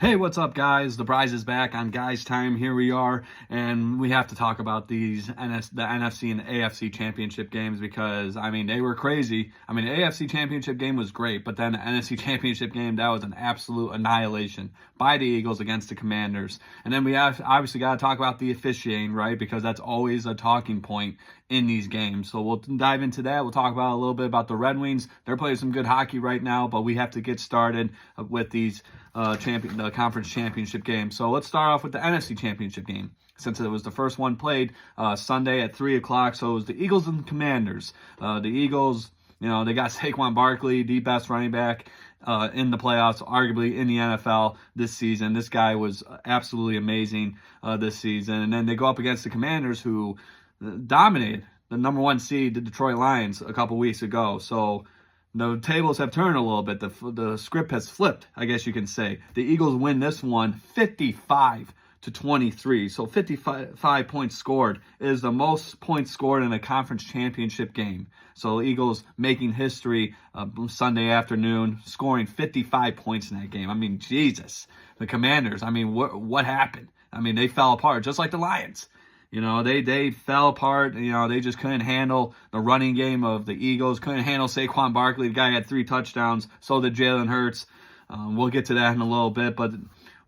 Hey, what's up, guys? The Prize is back on Guys Time. Here we are, and we have to talk about the NFC and AFC championship games because, they were crazy. The AFC championship game was great, but then the NFC championship game, that was an absolute annihilation by the Eagles against the Commanders. And then we have obviously got to talk about the officiating, right? Because that's always a talking point in these games. So we'll dive into that. We'll talk about a little bit about the Red Wings. They're playing some good hockey right now, but we have to get started with these the conference championship game. So let's start off with the NFC championship game, since it was the first one played Sunday at 3 o'clock. So it was the Eagles and Commanders. The Eagles, they got Saquon Barkley, the best running back in the playoffs, arguably in the NFL this season. This guy was absolutely amazing this season. And then they go up against the Commanders, who dominated the number one seed, the Detroit Lions, a couple weeks ago. So the tables have turned a little bit. The script has flipped, I guess you can say. The Eagles win this one 55-23. So 55 points scored is the most points scored in a conference championship game. So the Eagles making history Sunday afternoon, scoring 55 points in that game. Jesus. The Commanders, what happened? They fell apart, just like the Lions. They fell apart. They just couldn't handle the running game of the Eagles, couldn't handle Saquon Barkley. The guy had 3 touchdowns, so did Jalen Hurts. We'll get to that in a little bit. But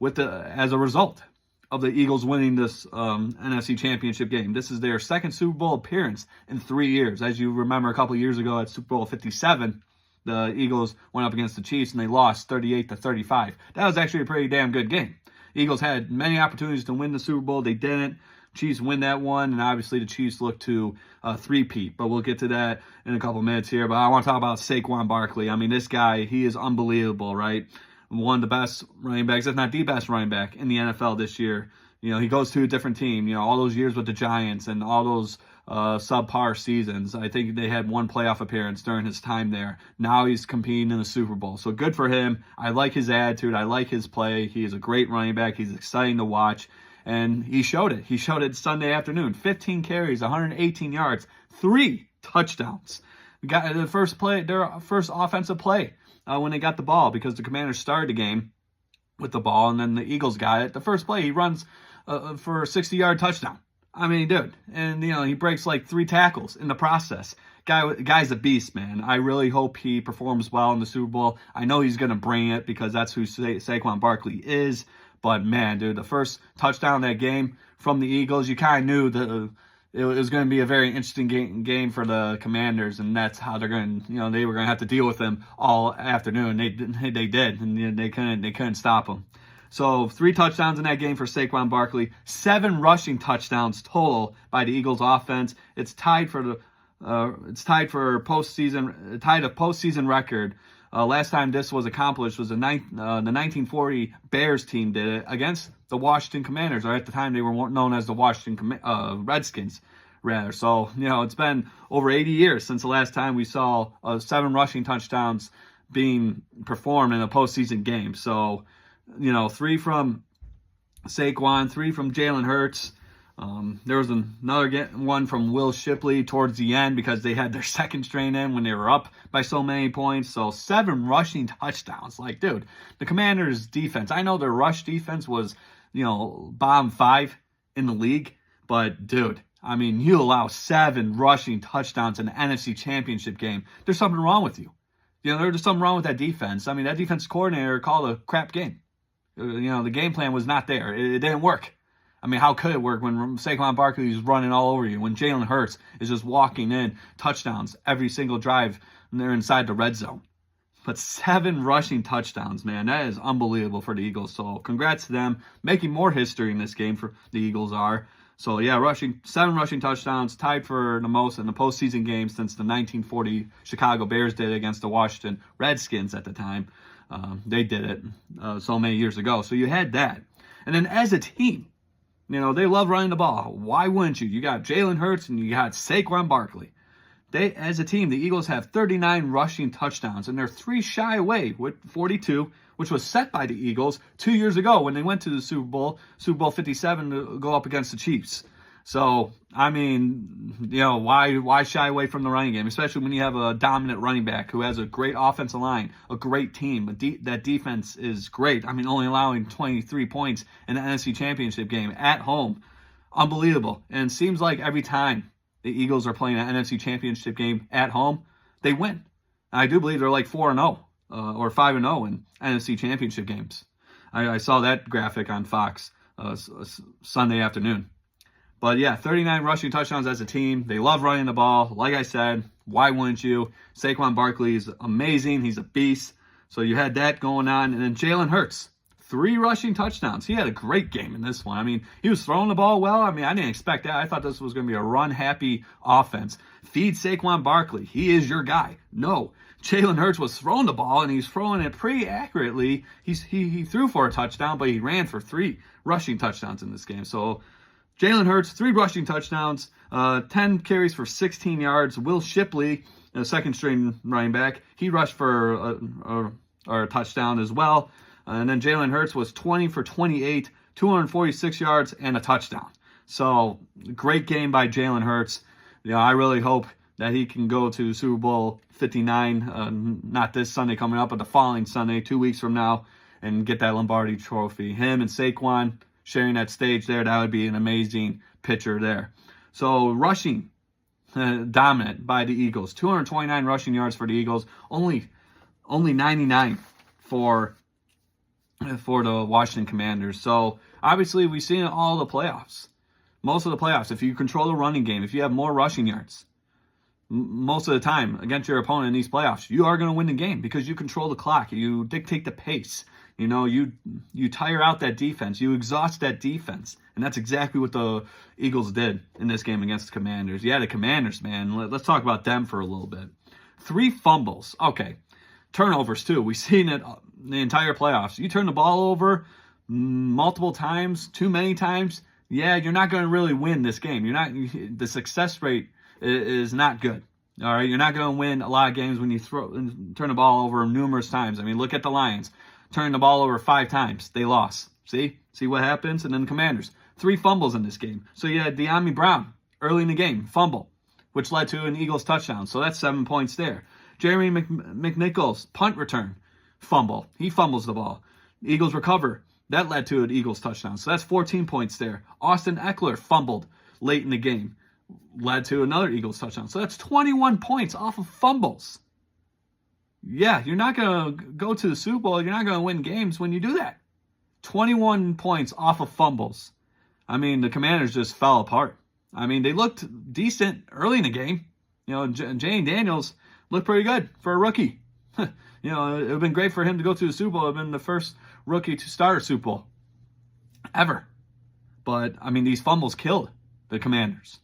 as a result of the Eagles winning this NFC Championship game, this is their second Super Bowl appearance in 3 years. As you remember, a couple years ago at Super Bowl 57, the Eagles went up against the Chiefs and they lost 38-35. That was actually a pretty damn good game. Eagles had many opportunities to win the Super Bowl. They didn't. Chiefs win that one, and obviously the Chiefs look to three-peat, but we'll get to that in a couple minutes here. But I want to talk about Saquon Barkley. This guy, he is unbelievable, right? One of the best running backs, if not the best running back in the NFL this year. He goes to a different team. All those years with the Giants and all those subpar seasons. I think they had one playoff appearance during his time there. Now he's competing in the Super Bowl. So good for him. I like his attitude. I like his play. He is a great running back. He's exciting to watch. And he showed it. He showed it Sunday afternoon. 15 carries, 118 yards, 3 touchdowns. We got their first offensive play when they got the ball, because the Commanders started the game with the ball, and then the Eagles got it. The first play, he runs for a 60-yard touchdown. Dude. And, he breaks like 3 tackles in the process. Guy's a beast, man. I really hope he performs well in the Super Bowl. I know he's going to bring it because that's who Saquon Barkley is. But, man, dude, the first touchdown that game from the Eagles, you kind of knew that it was going to be a very interesting game for the Commanders, and that's how they're going to, they were going to have to deal with them all afternoon. They did, and they couldn't stop them. So 3 touchdowns in that game for Saquon Barkley, 7 rushing touchdowns total by the Eagles offense. It's tied for postseason record. Last time this was accomplished was the 1940 Bears team did it against the Washington Commanders, or at the time they were known as the Washington Redskins, rather. So, it's been over 80 years since the last time we saw 7 rushing touchdowns being performed in a postseason game. So, 3 from Saquon, 3 from Jalen Hurts. There was another one from Will Shipley towards the end because they had their second strain in when they were up by so many points. So 7 rushing touchdowns. Like, dude, the Commanders' defense, I know their rush defense was, bottom 5 in the league. But, dude, you allow 7 rushing touchdowns in the NFC Championship game. There's something wrong with you. There's something wrong with that defense. That defense coordinator called a crap game. The game plan was not there. It didn't work. How could it work when Saquon Barkley is running all over you, when Jalen Hurts is just walking in touchdowns every single drive and they're inside the red zone? But 7 rushing touchdowns, man, that is unbelievable for the Eagles. So congrats to them, making more history in this game for the Eagles are. So yeah, 7 rushing touchdowns, tied for the most in the postseason game since the 1940 Chicago Bears did against the Washington Redskins at the time. They did it so many years ago. So you had that. And then as a team, they love running the ball. Why wouldn't you? You got Jalen Hurts and you got Saquon Barkley. As a team, the Eagles have 39 rushing touchdowns, and they're 3 shy away with 42, which was set by the Eagles 2 years ago when they went to the Super Bowl 57, to go up against the Chiefs. So, I mean, why shy away from the running game, especially when you have a dominant running back who has a great offensive line, a great team, that defense is great. I mean, only allowing 23 points in the NFC Championship game at home. Unbelievable. And it seems like every time the Eagles are playing an NFC Championship game at home, they win. And I do believe they're like 4-0 or 5-0 in NFC Championship games. I saw that graphic on Fox Sunday afternoon. But yeah, 39 rushing touchdowns as a team. They love running the ball. Like I said, why wouldn't you? Saquon Barkley is amazing. He's a beast. So you had that going on. And then Jalen Hurts, 3 rushing touchdowns. He had a great game in this one. I mean, he was throwing the ball well. I mean, I didn't expect that. I thought this was going to be a run-happy offense. Feed Saquon Barkley. He is your guy. No. Jalen Hurts was throwing the ball, and he's throwing it pretty accurately. He threw for a touchdown, but he ran for 3 rushing touchdowns in this game. So Jalen Hurts, 3 rushing touchdowns, 10 carries for 16 yards. Will Shipley, the second-string running back, he rushed for a touchdown as well. And then Jalen Hurts was 20 for 28, 246 yards, and a touchdown. So great game by Jalen Hurts. I really hope that he can go to Super Bowl 59, not this Sunday coming up, but the following Sunday, 2 weeks from now, and get that Lombardi trophy. Him and Saquon sharing that stage there, that would be an amazing picture there. So rushing, dominant by the Eagles. 229 rushing yards for the Eagles. Only 99 for the Washington Commanders. So obviously we've seen it all the playoffs. Most of the playoffs, if you control the running game, if you have more rushing yards, most of the time against your opponent in these playoffs, you are going to win the game because you control the clock. You dictate the pace. You tire out that defense. You exhaust that defense. And that's exactly what the Eagles did in this game against the Commanders. Yeah, the Commanders, man. Let's talk about them for a little bit. 3 fumbles. Okay. Turnovers, too. We've seen it the entire playoffs. You turn the ball over multiple times, too many times, yeah, you're not going to really win this game. The success rate is not good. All right, you're not going to win a lot of games when you turn the ball over numerous times. I mean, look at the Lions. Turning the ball over 5 times. They lost. See what happens? And then the Commanders. 3 fumbles in this game. So you had De'Ami Brown early in the game, fumble, which led to an Eagles touchdown. So that's 7 points there. Jeremy McNichols, punt return, fumble. He fumbles the ball. Eagles recover. That led to an Eagles touchdown. So that's 14 points there. Austin Eckler fumbled late in the game. Led to another Eagles touchdown. So that's 21 points off of fumbles. Yeah, you're not going to go to the Super Bowl. You're not going to win games when you do that. 21 points off of fumbles. I mean, the Commanders just fell apart. I mean, they looked decent early in the game. Jane Daniels looked pretty good for a rookie. It would have been great for him to go to the Super Bowl. It would have been the first rookie to start a Super Bowl ever. But, I mean, these fumbles killed the Commanders.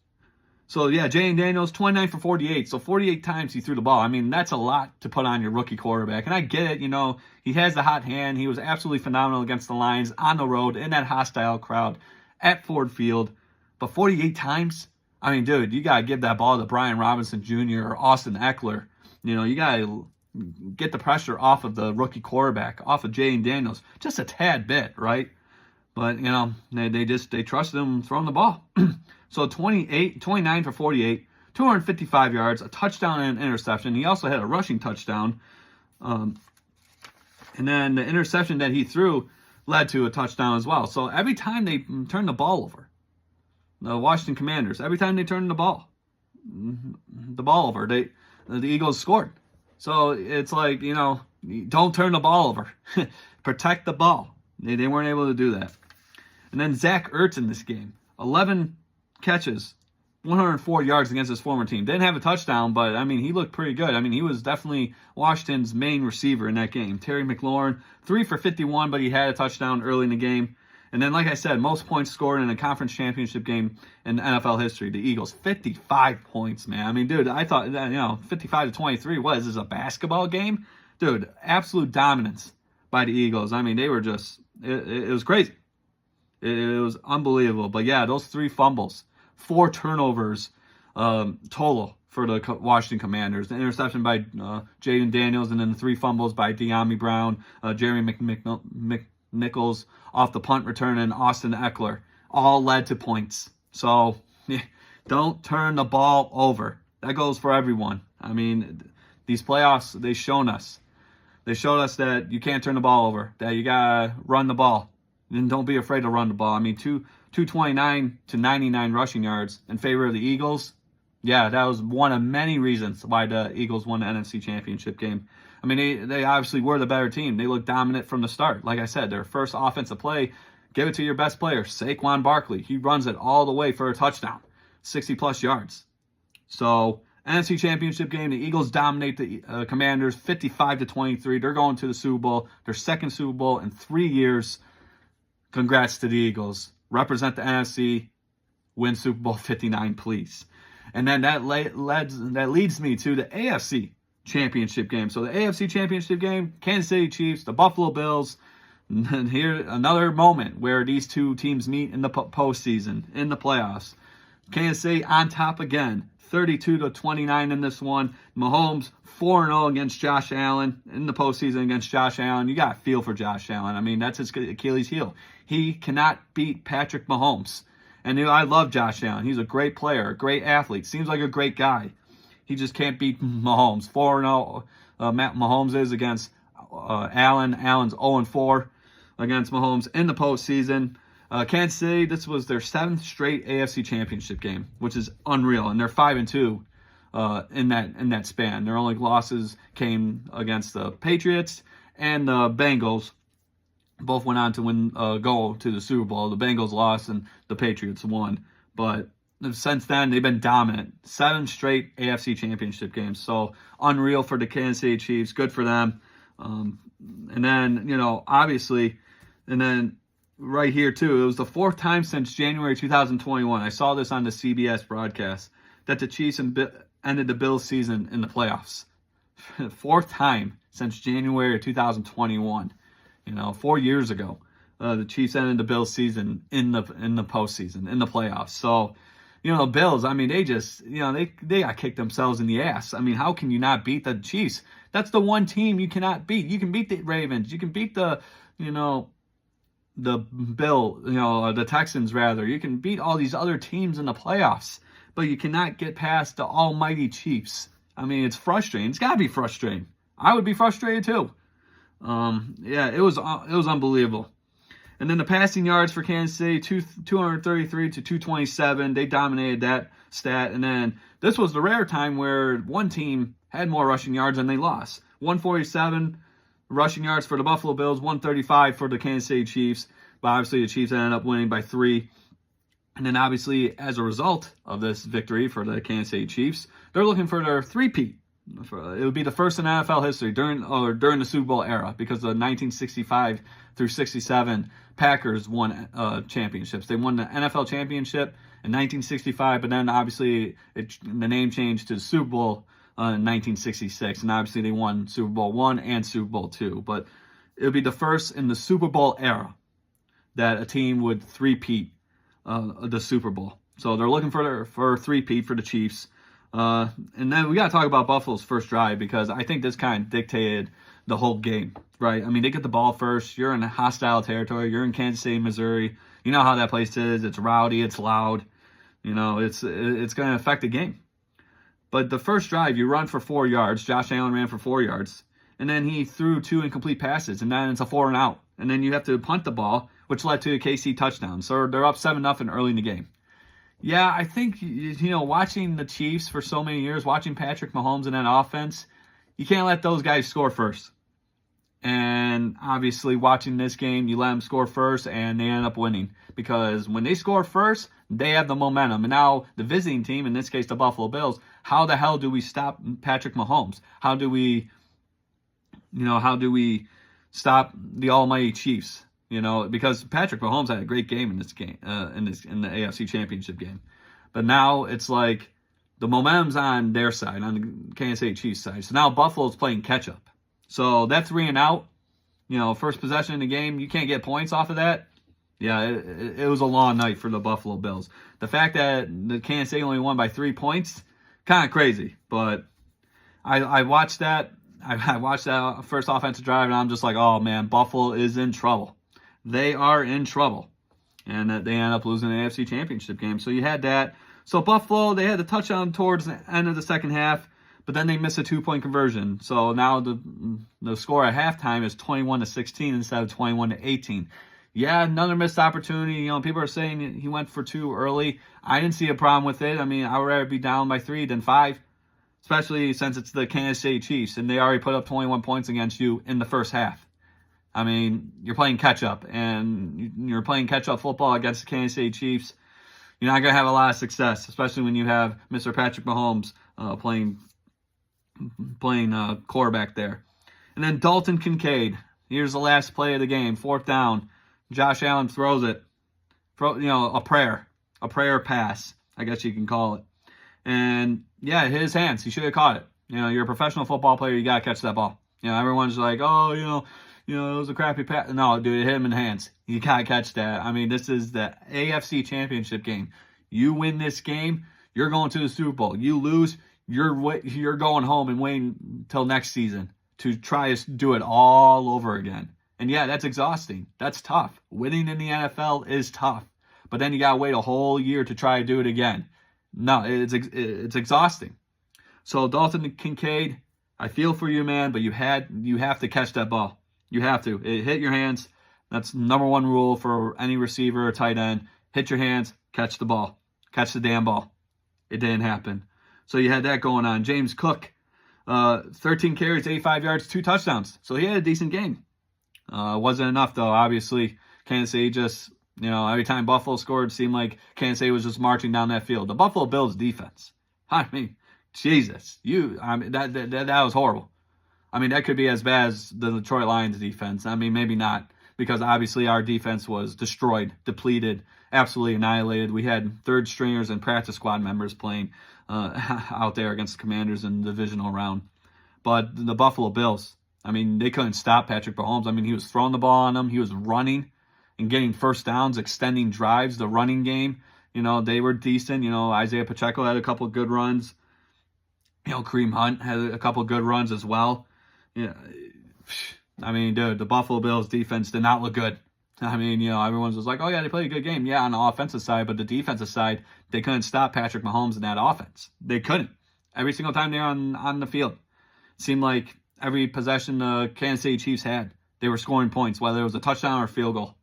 So, yeah, Jane Daniels, 29 for 48. So, 48 times he threw the ball. I mean, that's a lot to put on your rookie quarterback. And I get it, he has the hot hand. He was absolutely phenomenal against the Lions on the road in that hostile crowd at Ford Field. But 48 times? I mean, dude, you got to give that ball to Brian Robinson Jr. or Austin Eckler. You got to get the pressure off of the rookie quarterback, off of Jane Daniels, just a tad bit, right? But, they trusted him throwing the ball. So 29 for 48, 255 yards, a touchdown and an interception. He also had a rushing touchdown. And then the interception that he threw led to a touchdown as well. So every time they turned the ball over, the Washington Commanders, every time they turned the ball over, the Eagles scored. So it's like, don't turn the ball over. Protect the ball. They weren't able to do that. And then Zach Ertz in this game, 11 catches, 104 yards against his former team. Didn't have a touchdown, but, I mean, he looked pretty good. I mean, he was definitely Washington's main receiver in that game. Terry McLaurin, 3 for 51, but he had a touchdown early in the game. And then, like I said, most points scored in a conference championship game in NFL history. The Eagles, 55 points, man. I mean, dude, I thought, 55-23, what is this, a basketball game? Dude, absolute dominance by the Eagles. I mean, they were just, it was crazy. It was unbelievable. But, yeah, those 3 fumbles, 4 turnovers total for the Washington Commanders. The interception by Jaden Daniels, and then the 3 fumbles by De'Ami Brown, Jeremy McNichols off the punt return, and Austin Eckler all led to points. So, Don't turn the ball over. That goes for everyone. I mean, these playoffs, they've shown us. They showed us that you can't turn the ball over, that you got to run the ball. And don't be afraid to run the ball. I mean, 229 to 99 rushing yards in favor of the Eagles. Yeah, that was one of many reasons why the Eagles won the NFC Championship game. I mean, they obviously were the better team. They looked dominant from the start. Like I said, their first offensive play, give it to your best player, Saquon Barkley. He runs it all the way for a touchdown, 60-plus yards. So, NFC Championship game, the Eagles dominate the Commanders 55-23. They're going to the Super Bowl, their second Super Bowl in 3 years. Congrats to the Eagles. Represent the NFC, win Super Bowl 59, please. And then that leads me to the AFC Championship game. So the AFC Championship game, Kansas City Chiefs, the Buffalo Bills. And here, another moment where these two teams meet in the postseason, in the playoffs. Kansas City on top again, 32-29 in this one. Mahomes 4-0 against Josh Allen in the postseason against Josh Allen. You got to feel for Josh Allen. I mean, that's his Achilles heel. He cannot beat Patrick Mahomes. And I love Josh Allen. He's a great player, a great athlete. Seems like a great guy. He just can't beat Mahomes. 4-0 Matt Mahomes is against Allen. Allen's 0-4 against Mahomes in the postseason. Kansas City, this was their 7th straight AFC Championship game, which is unreal. And they're 5-2 in that span. Their only losses came against the Patriots and the Bengals. Both went on to go to the Super Bowl. The Bengals lost and the Patriots won. But since then, they've been dominant. 7 straight AFC Championship games. So unreal for the Kansas City Chiefs. Good for them. And then, obviously, and then right here too, it was the 4th time since January 2021. I saw this on the CBS broadcast that the Chiefs ended the Bills season in the playoffs. 4th time since January 2021. 4 years ago, the Chiefs ended the Bills season in the postseason, in the playoffs. So, the Bills, I mean, they just, they got kicked themselves in the ass. I mean, how can you not beat the Chiefs? That's the one team you cannot beat. You can beat the Ravens. You can beat the Texans rather. You can beat all these other teams in the playoffs, but you cannot get past the almighty Chiefs. I mean, it's frustrating. It's got to be frustrating. I would be frustrated too. It was unbelievable. And then the passing yards for Kansas City, 233 to 227. They dominated that stat. And then this was the rare time where one team had more rushing yards and they lost. 147 rushing yards for the Buffalo Bills, 135 for the Kansas City Chiefs. But obviously the Chiefs ended up winning by 3. And then obviously as a result of this victory for the Kansas City Chiefs, they're looking for their three-peat. It would be the first in NFL history during the Super Bowl era, because the 1965 through 67 Packers won championships. They won the NFL championship in 1965, but then obviously the name changed to the Super Bowl in 1966, and obviously they won Super Bowl I and Super Bowl II. But it would be the first in the Super Bowl era that a team would three-peat the Super Bowl. So they're looking for a three-peat for the Chiefs. And then we got to talk about Buffalo's first drive, because I think this kind of dictated the whole game, right? I mean, they get the ball first. You're in hostile territory. You're in Kansas City, Missouri. You know how that place is. It's rowdy. It's loud. It's going to affect the game. But the first drive, you run for 4 yards. Josh Allen ran for 4 yards. And then he threw 2 incomplete passes, and then it's a 4-and-out. And then you have to punt the ball, which led to a KC touchdown. So they're up 7-0 early in the game. Yeah, I think, watching the Chiefs for so many years, watching Patrick Mahomes in that offense, you can't let those guys score first. And obviously, watching this game, you let them score first, and they end up winning. Because when they score first, they have the momentum. And now the visiting team, in this case the Buffalo Bills, how the hell do we stop Patrick Mahomes? How do we stop the almighty Chiefs? Because Patrick Mahomes had a great game in this game, in the AFC Championship game. But now it's like the momentum's on their side, on the Kansas City Chiefs side. So now Buffalo's playing catch-up. So that 3-and-out, first possession in the game, you can't get points off of that. Yeah, it was a long night for the Buffalo Bills. The fact that the Kansas City only won by 3 points, kind of crazy. But I watched that. I watched that first offensive drive, and I'm just like, oh, man, Buffalo is in trouble. They are in trouble. And they end up losing the AFC Championship game. So you had that. So Buffalo, they had a touchdown towards the end of the second half, but then they missed a 2-point conversion. So now the score at halftime is 21-16 instead of 21-18. Yeah, another missed opportunity. You know, people are saying he went for 2 early. I didn't see a problem with it. I mean, I would rather be down by 3 than 5, especially since it's the Kansas City Chiefs, and they already put up 21 points against you in the first half. I mean, you're playing catch-up, and you're playing catch-up football against the Kansas City Chiefs. You're not going to have a lot of success, especially when you have Mr. Patrick Mahomes playing quarterback there. And then Dalton Kincaid. Here's the last play of the game, 4th down. Josh Allen throws it, a prayer pass, I guess you can call it. And yeah, his hands, he should have caught it. You know, you're a professional football player, you got to catch that ball. You know, everyone's like, oh, it was a crappy pass. No, dude, it hit him in the hands. You got to catch that. I mean, this is the AFC Championship game. You win this game, you're going to the Super Bowl. You lose, you're going home and waiting until next season to try to do it all over again. And yeah, that's exhausting. That's tough. Winning in the NFL is tough. But then you got to wait a whole year to try to do it again. No, it's exhausting. So Dalton Kincaid, I feel for you, man, but you have to catch that ball. You have to. It hit your hands. That's number 1 rule for any receiver or tight end. Hit your hands, catch the ball. Catch the damn ball. It didn't happen. So you had that going on. James Cook, 13 carries, 85 yards, 2 touchdowns. So he had a decent game. Wasn't enough, though. Obviously, Kansas City just, every time Buffalo scored, it seemed like Kansas City was just marching down that field. The Buffalo Bills defense. I mean, Jesus. That was horrible. I mean, that could be as bad as the Detroit Lions defense. I mean, maybe not, because obviously our defense was destroyed, depleted, absolutely annihilated. We had 3rd stringers and practice squad members playing out there against the Commanders in the divisional round. But the Buffalo Bills, I mean, they couldn't stop Patrick Mahomes. I mean, he was throwing the ball on them. He was running and getting first downs, extending drives. The running game, they were decent. Isaiah Pacheco had a couple of good runs. Kareem Hunt had a couple of good runs as well. Yeah, I mean, dude, the Buffalo Bills defense did not look good. I mean, everyone's just like, oh, yeah, they played a good game. Yeah, on the offensive side, but the defensive side, they couldn't stop Patrick Mahomes in that offense. They couldn't. Every single time they're on the field. It seemed like every possession the Kansas City Chiefs had, they were scoring points, whether it was a touchdown or a field goal.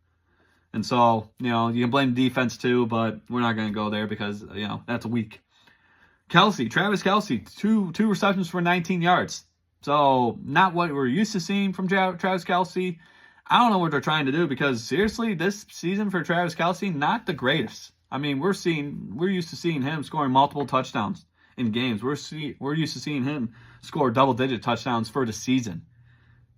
And so, you can blame the defense too, but we're not going to go there because, that's weak. Travis Kelce, two receptions for 19 yards. So, not what we're used to seeing from Travis Kelce. I don't know what they're trying to do, because seriously, this season for Travis Kelce, not the greatest. I mean, we're used to seeing him scoring multiple touchdowns in games. We're used to seeing him score double-digit touchdowns for the season.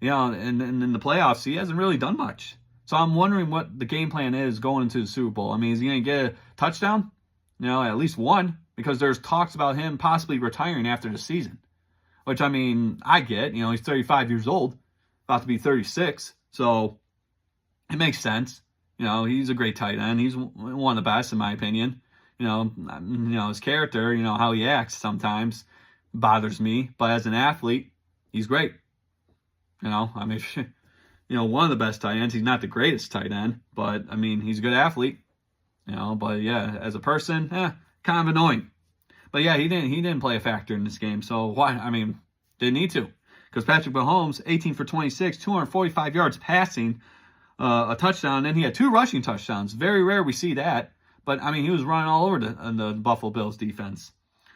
And in the playoffs, he hasn't really done much. So I'm wondering what the game plan is going into the Super Bowl. I mean, is he going to get a touchdown? At least one, because there's talks about him possibly retiring after the season. Which, I mean, I get. He's 35 years old, about to be 36. So it makes sense. He's a great tight end. He's one of the best, in my opinion. His character, how he acts sometimes bothers me. But as an athlete, he's great. I mean, one of the best tight ends. He's not the greatest tight end, but, I mean, he's a good athlete. But, yeah, as a person, kind of annoying. But, yeah, he didn't play a factor in this game. So, why? I mean, didn't need to. Because Patrick Mahomes, 18 for 26, 245 yards passing, a touchdown. And then he had 2 rushing touchdowns. Very rare we see that. But, I mean, he was running all over the Buffalo Bills defense.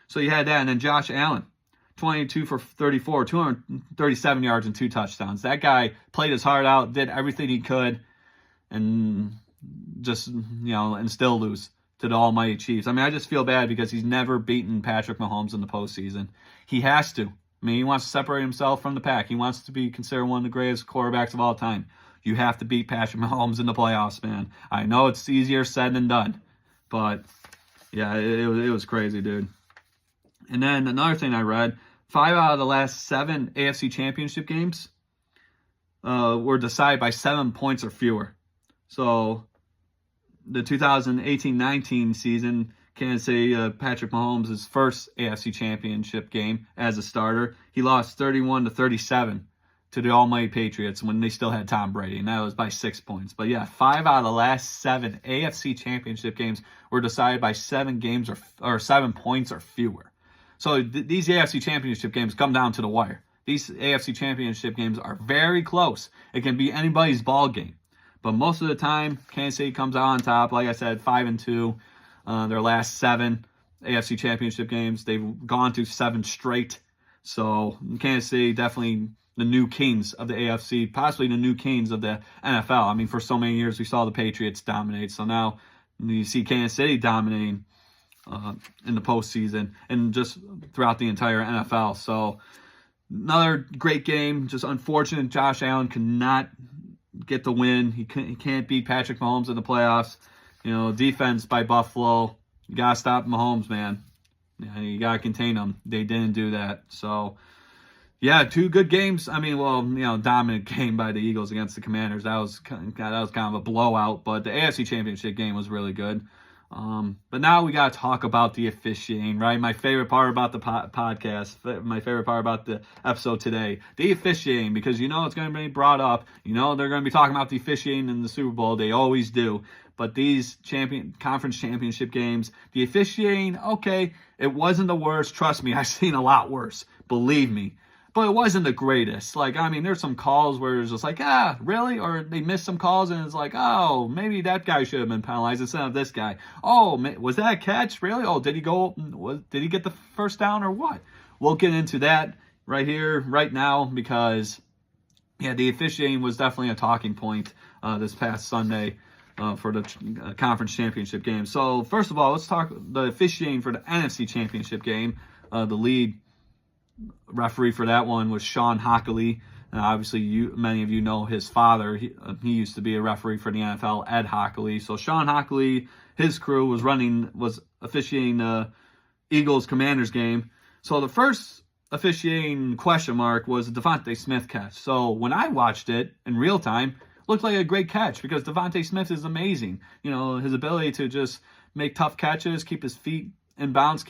So you had that. And then Josh Allen, 22 for 34, 237 yards and 2 touchdowns. That guy played his heart out, did everything he could, and just, and still lose to the almighty Chiefs. I mean, I just feel bad because he's never beaten Patrick Mahomes in the postseason. He has to. I mean, he wants to separate himself from the pack. He wants to be considered one of the greatest quarterbacks of all time. You have to beat Patrick Mahomes in the playoffs, man. I know it's easier said than done, but yeah, it was crazy, dude. And then another thing I read, 5 out of the last 7 AFC Championship games were decided by 7 points or fewer. So the 2018-19 season, Kansas City, Patrick Mahomes' first AFC Championship game as a starter, he lost 31-37 to the almighty Patriots when they still had Tom Brady, and that was by 6 points. But yeah, 5 out of the last 7 AFC Championship games were decided by 7 games or 7 points or fewer. So these AFC Championship games come down to the wire. These AFC Championship games are very close. It can be anybody's ball game. But most of the time, Kansas City comes out on top. Like I said, 5-2. Their last 7 AFC Championship games, they've gone to 7 straight. So Kansas City definitely the new kings of the AFC, possibly the new kings of the NFL. I mean, for so many years we saw the Patriots dominate. So now you see Kansas City dominating in the postseason and just throughout the entire NFL. So another great game. Just unfortunate Josh Allen could not get the win. He can't beat Patrick Mahomes in the playoffs. You know, defense by Buffalo. You got to stop Mahomes, man. You got to contain him. They didn't do that. So, yeah, 2 good games. I mean, well, you know, dominant game by the Eagles against the Commanders. That was kind of a blowout. But the AFC Championship game was really good. But now we got to talk about the officiating, right? My favorite part about the podcast, my favorite part about the episode today, the officiating, because you know it's going to be brought up. You know they're going to be talking about the officiating in the Super Bowl. They always do. But these conference championship games, the officiating, okay, it wasn't the worst. Trust me, I've seen a lot worse. Believe me. But it wasn't the greatest. Like, I mean, there's some calls where it's just like, really? Or they missed some calls and it's like, oh, maybe that guy should have been penalized instead of this guy. Oh, was that a catch? Really? Oh, did he get the first down or what? We'll get into that right here, right now, because, yeah, the officiating was definitely a talking point this past Sunday for the conference championship game. So, first of all, let's talk the officiating for the NFC championship game. The lead referee for that one was Shawn Hochuli. Obviously, many of you know his father. He used to be a referee for the NFL, Ed Hochuli. So Shawn Hochuli, his crew was officiating the Eagles Commanders game. So the first officiating question mark was the DeVonta Smith catch. So when I watched it in real time, it looked like a great catch because DeVonta Smith is amazing. You know, his ability to just make tough catches, keep his feet in bounds,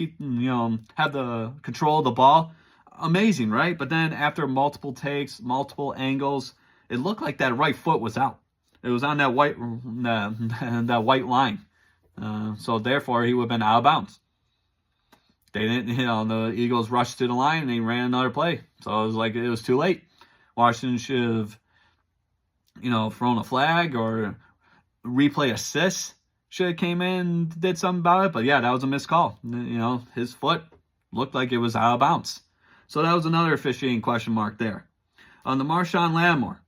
have the control of the ball. Amazing, right? But then after multiple takes, multiple angles, it looked like that right foot was out. It was on that white line. So therefore, he would have been out of bounds. They didn't, the Eagles rushed to the line and they ran another play. So it was like it was too late. Washington should have, thrown a flag or replay assist. Should have came in and did something about it. But yeah, that was a missed call. His foot looked like it was out of bounds. So that was another officiating question mark there. On the Marshawn Lattimore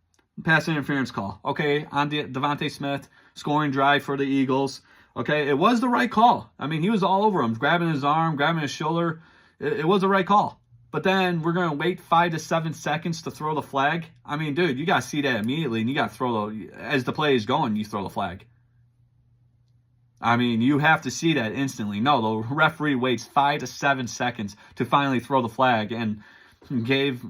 pass interference call. Okay, on DeVonta Smith, scoring drive for the Eagles. Okay, it was the right call. I mean, he was all over him, grabbing his arm, grabbing his shoulder. It was the right call. But then we're going to wait 5 to 7 seconds to throw the flag. I mean, dude, you got to see that immediately, and you got to as the play is going, you throw the flag. I mean, you have to see that instantly. No, the referee waits 5 to 7 seconds to finally throw the flag and gave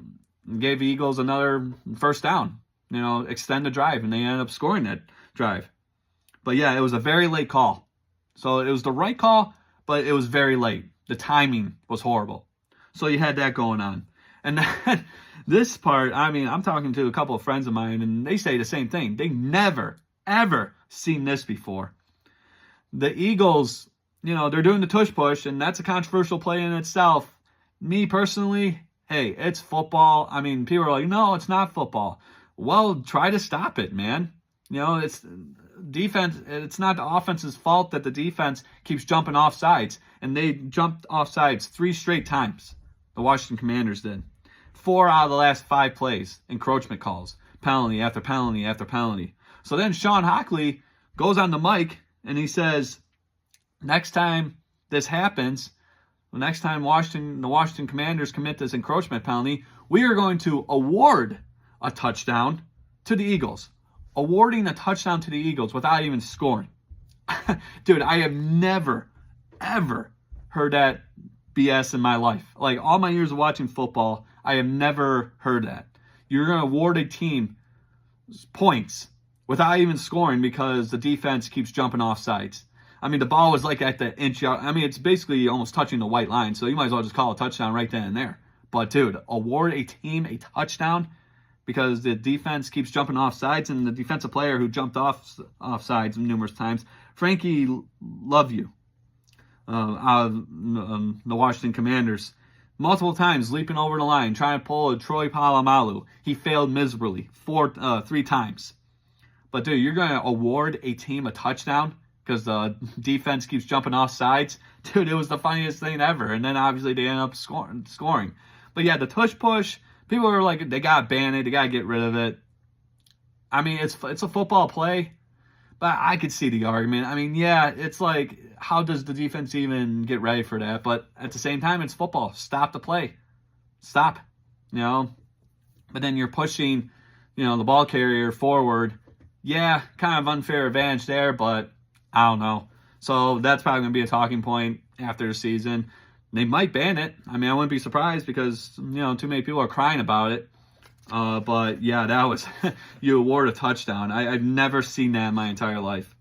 Eagles another first down. Extend the drive, and they ended up scoring that drive. But yeah, it was a very late call. So it was the right call, but it was very late. The timing was horrible. So you had that going on. And then this part, I mean, I'm talking to a couple of friends of mine, and they say the same thing. They never, ever seen this before. The Eagles, they're doing the tush push, and that's a controversial play in itself. Me personally, hey, it's football. I mean, people are like, no, it's not football. Well, try to stop it, man. It's defense. It's not the offense's fault that the defense keeps jumping off sides, and they jumped off sides 3 straight times. The Washington Commanders did. 4 out of the last 5 plays, encroachment calls, penalty after penalty after penalty. So then Shawn Hochuli goes on the mic, and he says, next time this happens, next time the Washington Commanders commit this encroachment penalty, we are going to award a touchdown to the Eagles. Awarding a touchdown to the Eagles without even scoring. Dude, I have never, ever heard that BS in my life. Like, all my years of watching football, I have never heard that. You're going to award a team points without even scoring because the defense keeps jumping off sides. I mean, the ball was like at the inch out. I mean, it's basically almost touching the white line, so you might as well just call a touchdown right then and there. But, dude, award a team a touchdown because the defense keeps jumping off sides, and the defensive player who jumped off sides numerous times, Frankie Luvu, out of the Washington Commanders, multiple times leaping over the line, trying to pull a Troy Polamalu. He failed miserably 3 times. But, dude, you're going to award a team a touchdown because the defense keeps jumping off sides? Dude, it was the funniest thing ever. And then, obviously, they end up scoring. But, yeah, the tush push, people are like, they got to ban it. They got to get rid of it. I mean, it's a football play. But I could see the argument. I mean, yeah, it's like, how does the defense even get ready for that? But at the same time, it's football. Stop the play. Stop. But then you're pushing, the ball carrier forward. Yeah, kind of unfair advantage there, but I don't know. So that's probably going to be a talking point after the season. They might ban it. I mean, I wouldn't be surprised because, too many people are crying about it. But yeah, that was, you award a touchdown. I've never seen that in my entire life.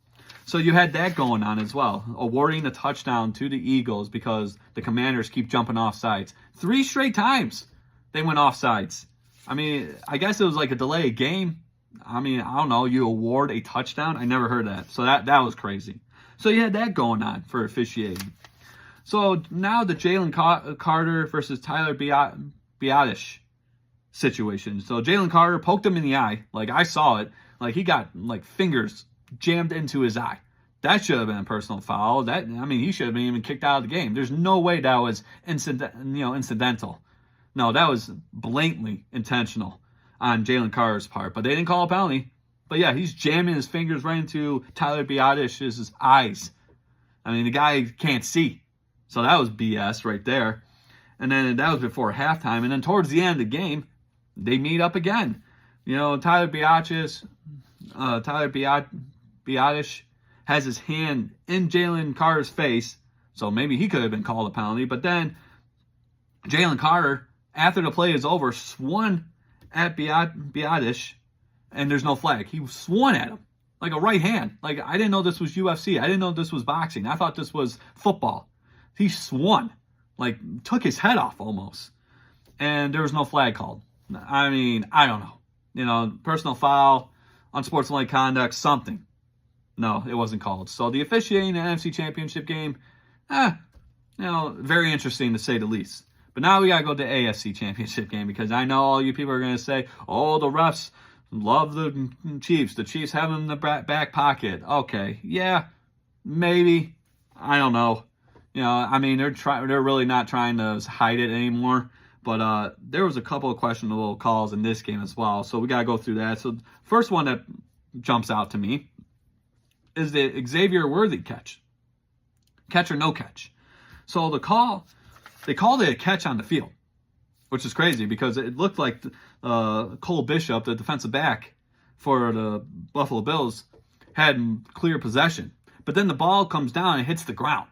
So you had that going on as well, awarding a touchdown to the Eagles because the Commanders keep jumping off sides. 3 straight times they went off sides. I mean, I guess it was like a delayed game. I mean, I don't know, you award a touchdown? I never heard that. So that was crazy. So you had that going on for officiating. So now the Jalen Carter versus Tyler Biadasz situation. So Jalen Carter poked him in the eye. Like, I saw it. Like, he got, fingers jammed into his eye. That should have been a personal foul. He should have been even kicked out of the game. There's no way that was incidental. No, that was blatantly intentional on Jalen Carter's part. But they didn't call a penalty. But yeah, he's jamming his fingers right into Tyler Biadasz's eyes. I mean, the guy can't see. So that was BS right there. And then that was before halftime. And then towards the end of the game, they meet up again. Tyler Biadasz has his hand in Jalen Carter's face. So maybe he could have been called a penalty. But then Jalen Carter, after the play is over, swung at Biadasz, and there's no flag. He swung at him like a right hand. Like, I didn't know this was UFC. I didn't know this was boxing. I thought this was football. He swung, took his head off almost. And there was no flag called. I mean, I don't know. Personal foul, unsportsmanlike conduct, something. No, it wasn't called. So the officiating in the NFC Championship game, very interesting to say the least. But now we got to go to the AFC Championship game because I know all you people are going to say, oh, the refs love the Chiefs. The Chiefs have them in the back pocket. Okay, yeah, maybe. I don't know. They're really not trying to hide it anymore. But there was a couple of questionable calls in this game as well. So we got to go through that. So first one that jumps out to me is the Xavier Worthy catch. Catch or no catch. So they called it a catch on the field, which is crazy because it looked like Cole Bishop, the defensive back for the Buffalo Bills, had clear possession. But then the ball comes down and hits the ground.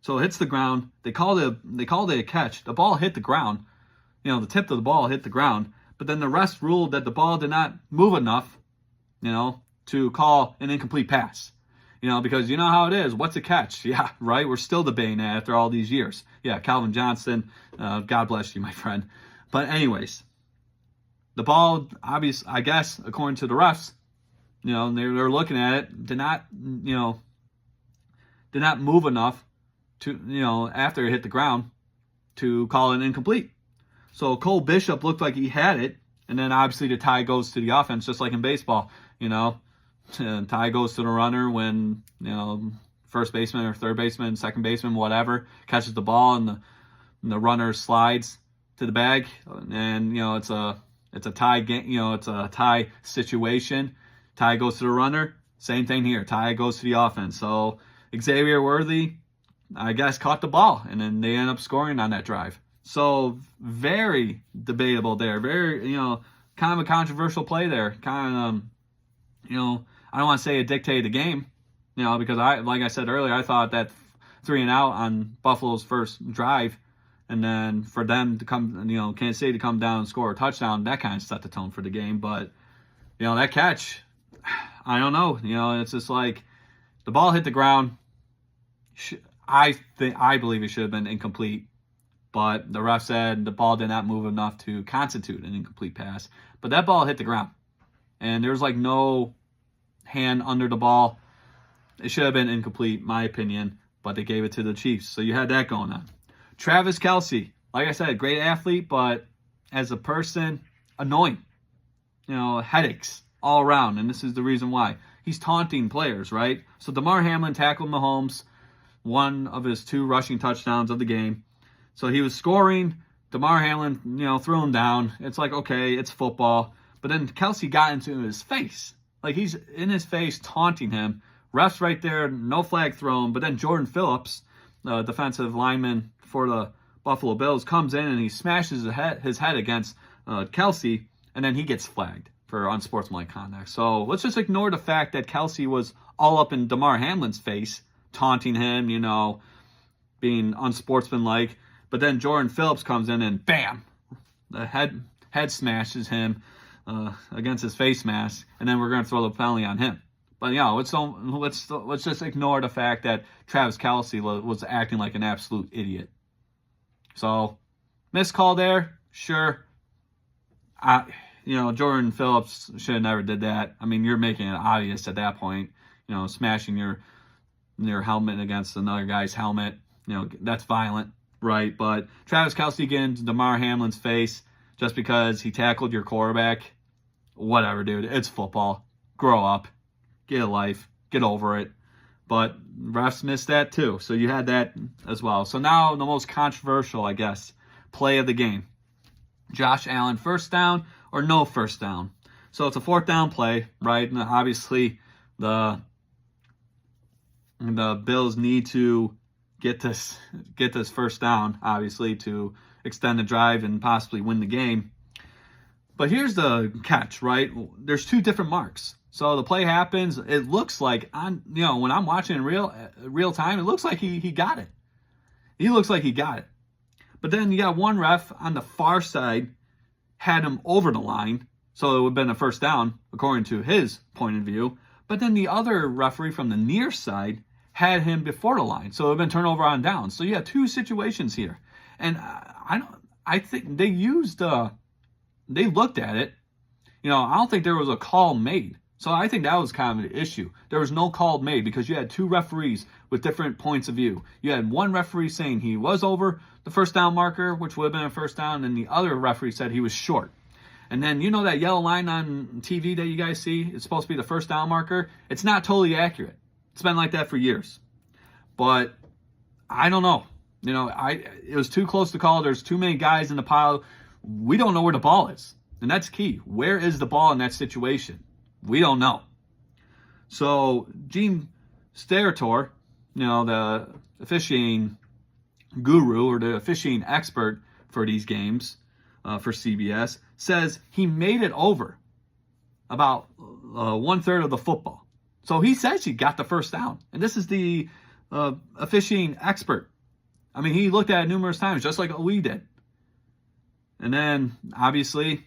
So it hits the ground. They called it a catch. The ball hit the ground. The tip of the ball hit the ground. But then the refs ruled that the ball did not move enough, to call an incomplete pass. Because you know how it is. What's a catch? Yeah, right? We're still debating that after all these years. Yeah, Calvin Johnson, God bless you, my friend. But anyways, the ball, obviously, I guess, according to the refs, they're looking at it, did not move enough to, after it hit the ground to call it incomplete. So Cole Bishop looked like he had it, and then obviously the tie goes to the offense, just like in baseball, tie goes to the runner when, first baseman or third baseman, second baseman, whatever, catches the ball and the runner slides to the bag. And, it's a tie game, it's a tie situation. Tie goes to the runner. Same thing here. Tie goes to the offense. So Xavier Worthy, I guess, caught the ball, and then they end up scoring on that drive. So very debatable there. Very, kind of a controversial play there. Kind of, I don't want to say it dictated the game, because like I said earlier, I thought that 3 and out on Buffalo's first drive, and then for them to come, Kansas City to come down and score a touchdown, that kind of set the tone for the game. But, that catch, I don't know. It's just like the ball hit the ground. I believe it should have been incomplete, but the ref said the ball did not move enough to constitute an incomplete pass. but that ball hit the ground. And there's like no hand under the ball. It should have been incomplete, my opinion, but they gave it to the Chiefs. So you had that going on. Travis Kelce, like I said, great athlete, but as a person, annoying. Headaches all around, and this is the reason why. He's taunting players, right? So Damar Hamlin tackled Mahomes, one of his 2 rushing touchdowns of the game. So he was scoring. Damar Hamlin, threw him down. It's like, okay, it's football. But then Kelce got into his face. Like, he's in his face taunting him. Ref's right there, no flag thrown. But then Jordan Phillips, the defensive lineman for the Buffalo Bills, comes in and he smashes his head against Kelce, and then he gets flagged for unsportsmanlike conduct. So let's just ignore the fact that Kelce was all up in Damar Hamlin's face, taunting him, being unsportsmanlike. But then Jordan Phillips comes in and bam, the head smashes him against his face mask, and then we're going to throw the penalty on him. But let's just ignore the fact that Travis Kelce was acting like an absolute idiot. So missed call there, sure. Jordan Phillips should have never did that. I mean, you're making it obvious at that point. Smashing your helmet against another guy's helmet. That's violent, right? But Travis Kelce getting into Damar Hamlin's face just because he tackled your quarterback, whatever, dude. It's football. Grow up. Get a life. Get over it. But refs missed that too. So you had that as well. So now the most controversial, I guess, play of the game. Josh Allen, first down or no first down? So it's a 4th down play, right? And obviously the Bills need to get this first down, obviously, to extend the drive and possibly win the game. But here's the catch, right? There's 2 different marks. So the play happens. It looks like when I'm watching in real time, it looks like he got it. He looks like he got it. But then you got one ref on the far side had him over the line, so it would have been a first down according to his point of view. But then the other referee from the near side had him before the line, so it would have been turnover on down. So you have 2 situations here, and I think they looked at it. I don't think there was a call made. So I think that was kind of an issue. There was no call made because you had 2 referees with different points of view. You had one referee saying he was over the first down marker, which would have been a first down, and the other referee said he was short. And then that yellow line on TV that you guys see, it's supposed to be the first down marker. It's not totally accurate. It's been like that for years. But I don't know. It was too close to call. There's too many guys in the pile. We don't know where the ball is. And that's key. Where is the ball in that situation? We don't know. So Gene Steratore, the officiating guru or the officiating expert for these games for CBS, says he made it over about 1/3 of the football. So he says he got the first down. And this is the officiating expert. I mean, he looked at it numerous times, just like we did. And then, obviously,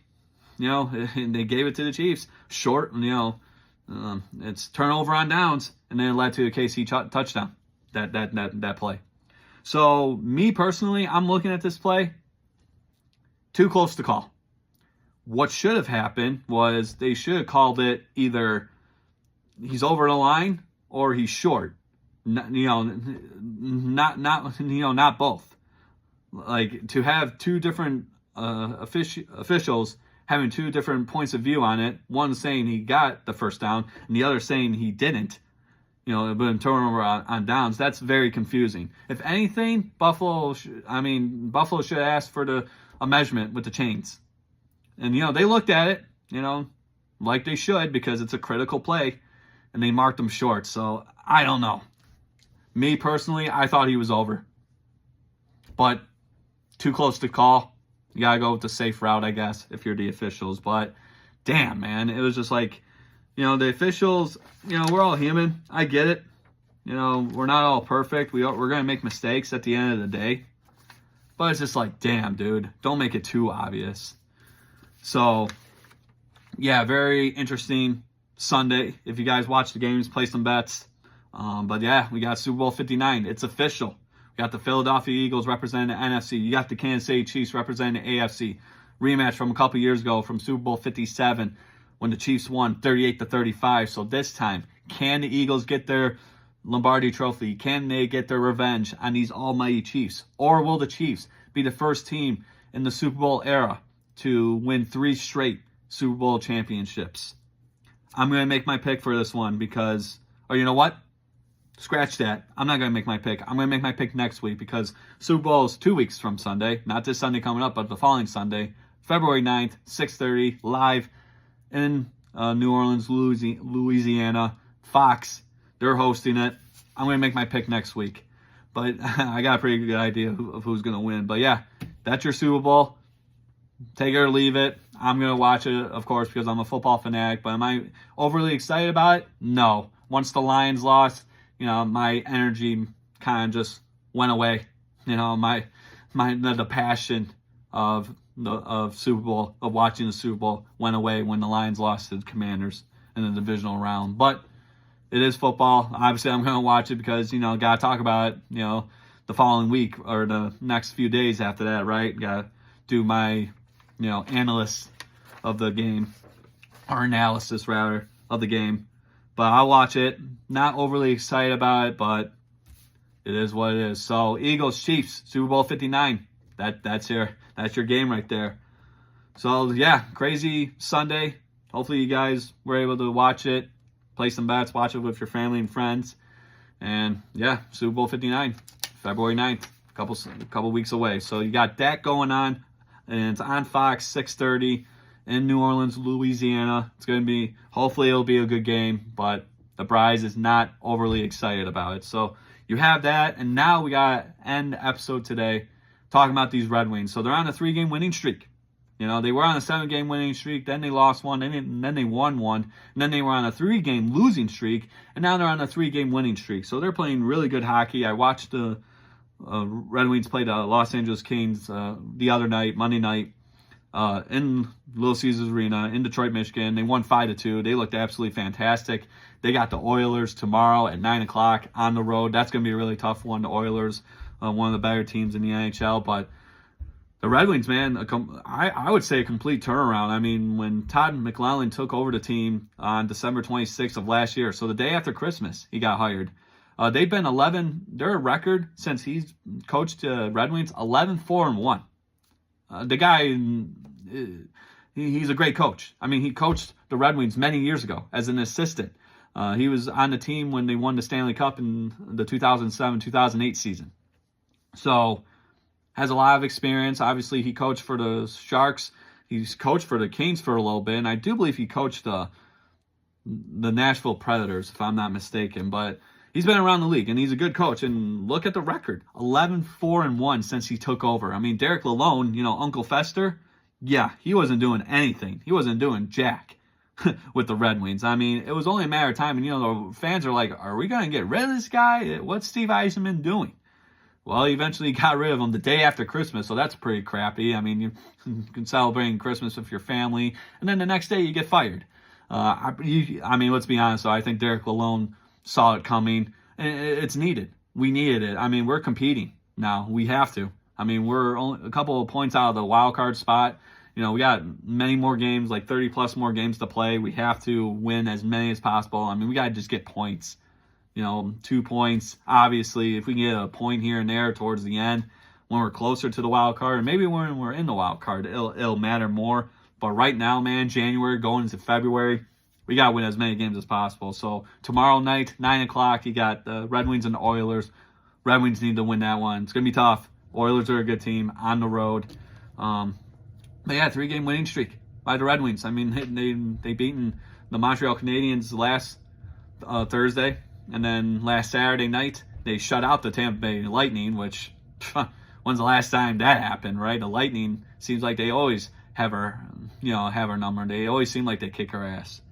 they gave it to the Chiefs. Short, it's turnover on downs, and then it led to a KC touchdown, that play. So, me personally, I'm looking at this play, too close to call. What should have happened was they should have called it either he's over the line or he's short. Not both. Like, to have 2 different officials having 2 different points of view on it, one saying he got the first down and the other saying he didn't, but turnover on downs, that's very confusing. If anything, Buffalo should have asked for a measurement with the chains. And, they looked at it, like they should, because it's a critical play, and they marked him short. So, I don't know. Me, personally, I thought he was over. But, too close to call. You got to go with the safe route, I guess, if you're the officials. But, damn, man, it was just like, the officials, we're all human. I get it. We're not all perfect. We're going to make mistakes at the end of the day. But it's just like, damn, dude, don't make it too obvious. So, yeah, very interesting Sunday. If you guys watch the games, play some bets. But, yeah, we got Super Bowl 59. It's official. You got the Philadelphia Eagles representing the NFC. You got the Kansas City Chiefs representing the AFC. rematch from a couple years ago from Super Bowl 57 when the Chiefs won 38-35. So this time, can the Eagles get their Lombardi Trophy? Can they get their revenge on these almighty Chiefs? Or will the Chiefs be the first team in the Super Bowl era to win 3 straight Super Bowl championships? I'm going to make my pick for this one because, or you know what? Scratch that. I'm not going to make my pick. I'm going to make my pick next week because Super Bowl is 2 weeks from Sunday. Not this Sunday coming up, but the following Sunday, February 9th, 6:30, live in New Orleans, Louisiana. Fox, they're hosting it. I'm going to make my pick next week. But I got a pretty good idea of who's going to win. But yeah, that's your Super Bowl. Take it or leave it. I'm going to watch it, of course, because I'm a football fanatic. But am I overly excited about it? No. Once the Lions lost, my energy kind of just went away. The passion of Super Bowl, of watching the Super Bowl, went away when the Lions lost to the Commanders in the divisional round. But it is football. Obviously, I'm going to watch it because, got to talk about it, the following week or the next few days after that, right? Got to do my, analysis of the game, or analysis, rather, of the game. But I'll watch it. Not overly excited about it, but it is what it is. So, Eagles, Chiefs, Super Bowl 59. That's your game right there. So, yeah, crazy Sunday. Hopefully you guys were able to watch it, play some bets, watch it with your family and friends. And, yeah, Super Bowl 59, February 9th, a couple weeks away. So, you got that going on, and it's on Fox, 6:30 in New Orleans, Louisiana. It's going to be, hopefully it'll be a good game, but the Brides is not overly excited about it. So, you have that, and now we got to end the episode today talking about these Red Wings. So, they're on a 3-game winning streak. They were on a 7-game winning streak, then they lost one, and then they won one, and then they were on a 3-game losing streak, and now they're on a 3-game winning streak. So they're playing really good hockey. I watched the Red Wings play the Los Angeles Kings the other night, Monday night, in Little Caesars Arena in Detroit, Michigan. They won 5-2. They looked absolutely fantastic. They got the Oilers tomorrow at 9 o'clock on the road. That's going to be a really tough one. The Oilers, one of the better teams in the NHL, but the Red Wings, man, I would say a complete turnaround. I mean, when Todd McLellan took over the team on December 26th of last year, so the day after Christmas, he got hired. They've been 11. Their record since he's coached Red Wings, 11-4-1. The guy, he's a great coach. I mean, he coached the Red Wings many years ago as an assistant. He was on the team when they won the Stanley Cup in the 2007-2008 season. So, has a lot of experience. Obviously, he coached for the Sharks. He's coached for the Kings for a little bit, and I do believe he coached the Nashville Predators, if I'm not mistaken. But he's been around the league, and he's a good coach. And look at the record, 11-4-1 since he took over. I mean, Derek Lalonde, Uncle Fester, yeah, he wasn't doing anything. He wasn't doing jack with the Red Wings. I mean, it was only a matter of time, and the fans are like, are we going to get rid of this guy? What's Steve Yzerman doing? Well, he eventually got rid of him the day after Christmas, so that's pretty crappy. I mean, you can celebrate Christmas with your family, and then the next day you get fired. I mean, let's be honest, though. I think Derek Lalonde saw it coming, and it's needed. We needed it. I mean, we're competing now. We have to. I mean, we're only a couple of points out of the wild card spot. We got many more games, like 30-plus more games to play. We have to win as many as possible. I mean, we got to just get points. 2 points. Obviously, if we can get a point here and there towards the end, when we're closer to the wild card, and maybe when we're in the wild card, it'll matter more. But right now, man, January going into February, we got to win as many games as possible. So tomorrow night, 9 o'clock, you got the Red Wings and the Oilers. Red Wings need to win that one. It's going to be tough. Oilers are a good team on the road. But yeah, 3-game winning streak by the Red Wings. I mean, they beaten the Montreal Canadiens last Thursday. And then last Saturday night, they shut out the Tampa Bay Lightning, which, when's the last time that happened, right? The Lightning seems like they always have our number. They always seem like they kick our ass.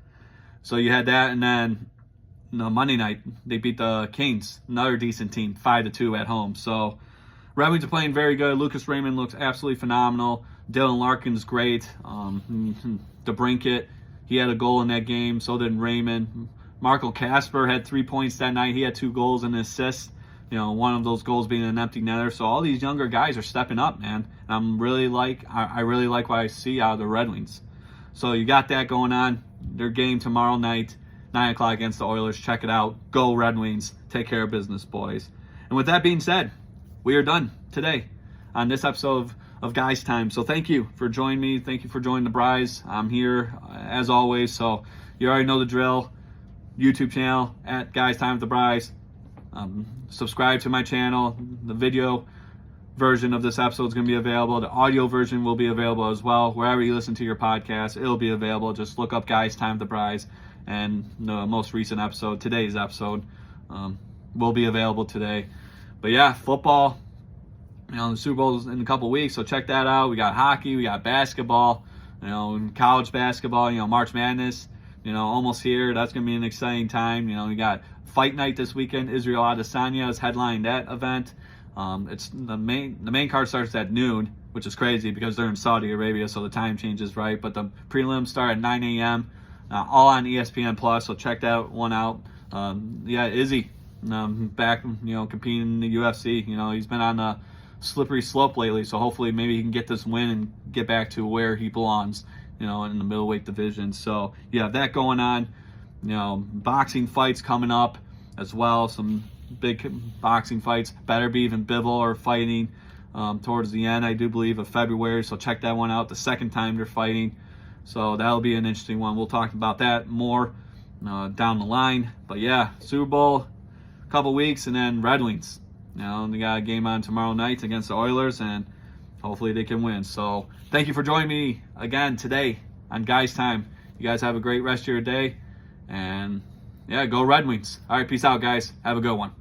So you had that, and then Monday night, they beat the Kings, another decent team, 5-2 at home. So Red Wings are playing very good. Lucas Raymond looks absolutely phenomenal. Dylan Larkin's great. DeBrincat, he had a goal in that game. So did Raymond. Marco Kasper had 3 points that night. He had 2 goals and an assist one of those goals being an empty netter. So all these younger guys are stepping up, man. And I really like what I see out of the Red Wings. So you got that going on. Their game tomorrow night, 9 o'clock against the Oilers. Check it out. Go Red Wings. Take care of business, boys. And with that being said, we are done today on this episode of Guys Time. So thank you for joining me. Thank you for joining the Bries. I'm here as always. So you already know the drill. YouTube channel at Guys Time with the Bries. Subscribe to my channel. The video version of this episode is going to be available. The audio version will be available as well. Wherever you listen to your podcast, it'll be available. Just look up Guys Time with the Bries, and the most recent episode, today's episode, will be available today. But yeah, football, the Super Bowl's in a couple weeks, so check that out. We got hockey, we got basketball, college basketball, March Madness, almost here. That's going to be an exciting time. We got Fight Night this weekend. Israel Adesanya is headlining that event. It's the main card starts at noon, which is crazy because they're in Saudi Arabia, so the time changes, right? But the prelims start at 9 a.m., all on ESPN Plus, so check that one out. Izzy, back, competing in the UFC. He's been on a slippery slope lately, so hopefully maybe he can get this win and get back to where he belongs, in the middleweight division. So you have that going on. Boxing fights coming up as well. Some big boxing fights. Beterbiev and Bivol are fighting towards the end, I do believe, of February. So check that one out. The second time they're fighting. So that'll be an interesting one. We'll talk about that more down the line. But yeah, Super Bowl, a couple weeks, and then Red Wings. They got a game on tomorrow night against the Oilers, and hopefully they can win. So thank you for joining me again today on Guys Time. You guys have a great rest of your day. And yeah, go Red Wings. All right, peace out, guys. Have a good one.